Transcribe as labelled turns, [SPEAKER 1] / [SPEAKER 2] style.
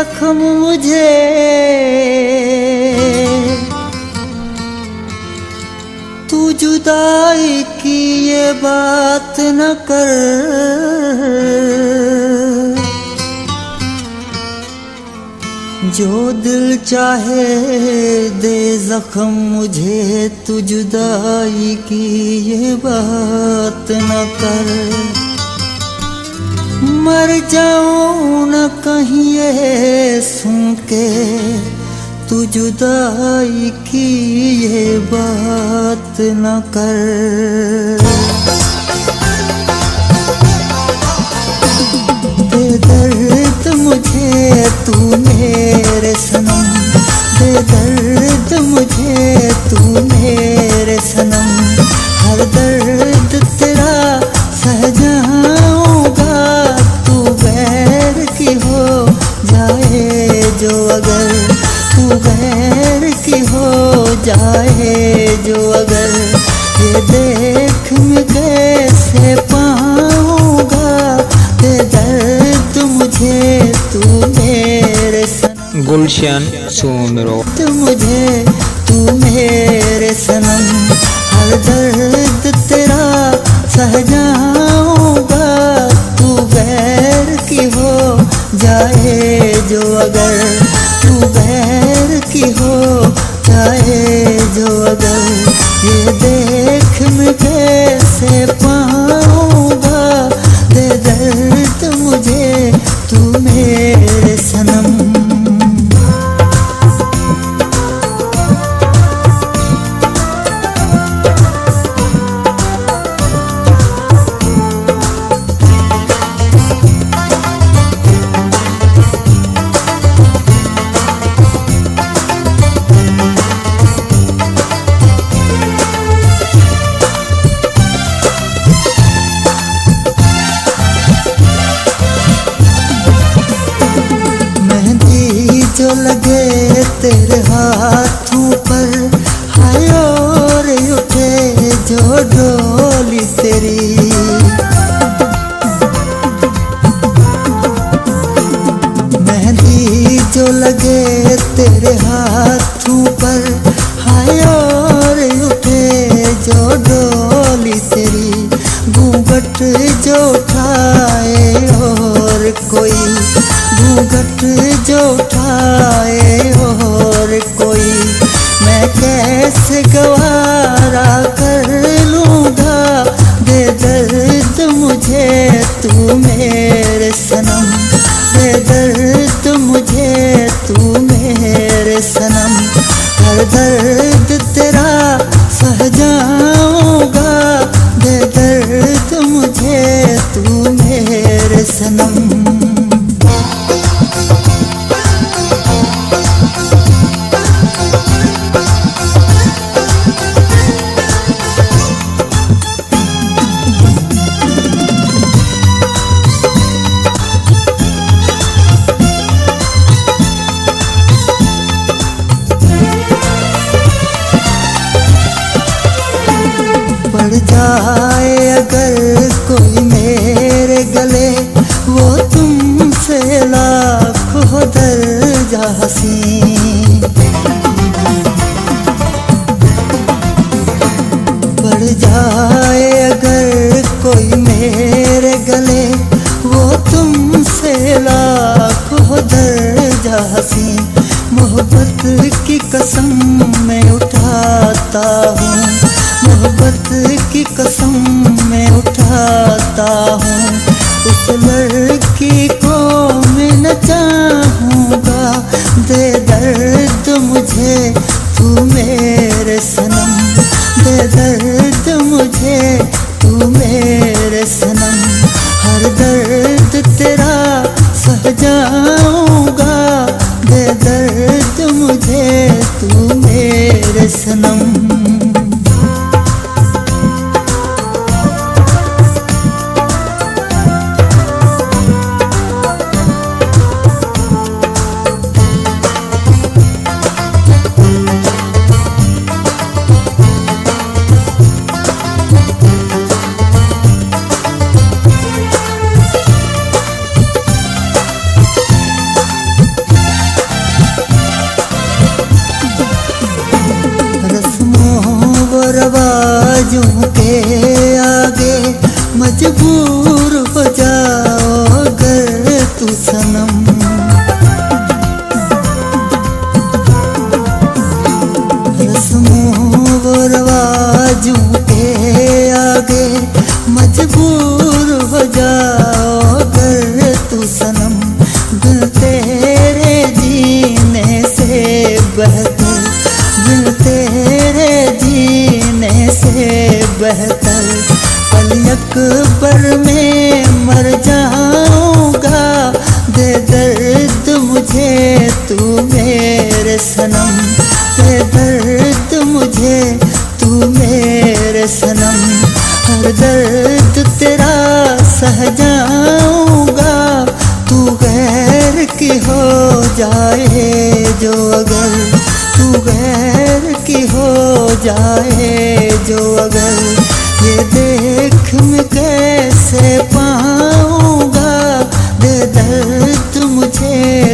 [SPEAKER 1] जख्म मुझे तू जुदाई की ये बात न कर। जो दिल चाहे दे जख्म मुझे तू जुदाई की ये बात न कर। मर जाऊं न कहीं ये सुन के तू जुदाई की ये बात न कर। दे दर्द मुझे तू मेरे सनम, दे दर्द मुझे तू मेरे सनम। हर दर्द तेरा सह जाऊंगा, तू गैर की हो जाए जो अगर, तू गैर की हो जाए जो अगर। ये देख मैं कैसे पाऊंगा, दे दर्द मुझे तू मेरे सनम।
[SPEAKER 2] गुलशन सुमरो
[SPEAKER 1] तो मुझे तू मेरे सनम। हर दर्द तेरा सह जाऊंगा, तू गैर की हो जाए जो अगर, तू गैर की हो जाए जो अगर। ये देख मैं कैसे पाऊंगा, दे दर्द मुझे तू मेरे सनम। जो लगे तेरे हाथों पर, हाय और उठे जो डोली तेरी। मेहंदी जो लगे तेरे हाथों पर, हाय और उठे जो डोली तेरी। घूंघट जो उठाए और कोई, घूंघट जो उठाए और कोई। मैं कैसे गवारा कर लूँगा, दे दर्द मुझे तू मेरे सनम, दे दर्द मुझे तू मेरे सनम। हर दर्द तेरा सह जाऊंगा, दे दर्द मुझे तू मेरे सनम। पड़ जाए अगर कोई मेरे गले, वो तुमसे लाखों दर्जा हसीन। पड़ जाए अगर कोई मेरे गले, वो तुमसे लाखों दर्जा हसीन। मोहब्बत की कसम मैं उठाता हूँ, मोहब्बत की कसम मैं उठाता हूँ। उस लड़की को मैं न चाहूँगा, दे दर्द मुझे तू मेरे सनम, दे दर्द मुझे तू मेरे सनम। हर दर्द तेरा सह जाऊँगा, दे दर्द मुझे तू मेरे सनम। रवाजों के आगे मजबूर हो जाओ अगर तू सनम। रस्मों व रवाजों के आगे मजबूर हो जाओ अगर तू सनम। बिन तेरे जीने से बेहतर, बिन तेरे जीने से बेहतर पल अकबर में मर जाऊंगा। दे दर्द मुझे तू मेरे सनम, दे दर्द मुझे तू मेरे सनम। हर दर्द तेरा सह जाऊंगा, तू गैर की हो जाए जो अगर, तू गैर की हो जाए जो अगर। ये देख मैं कैसे पाऊंगा, दे दर्द मुझे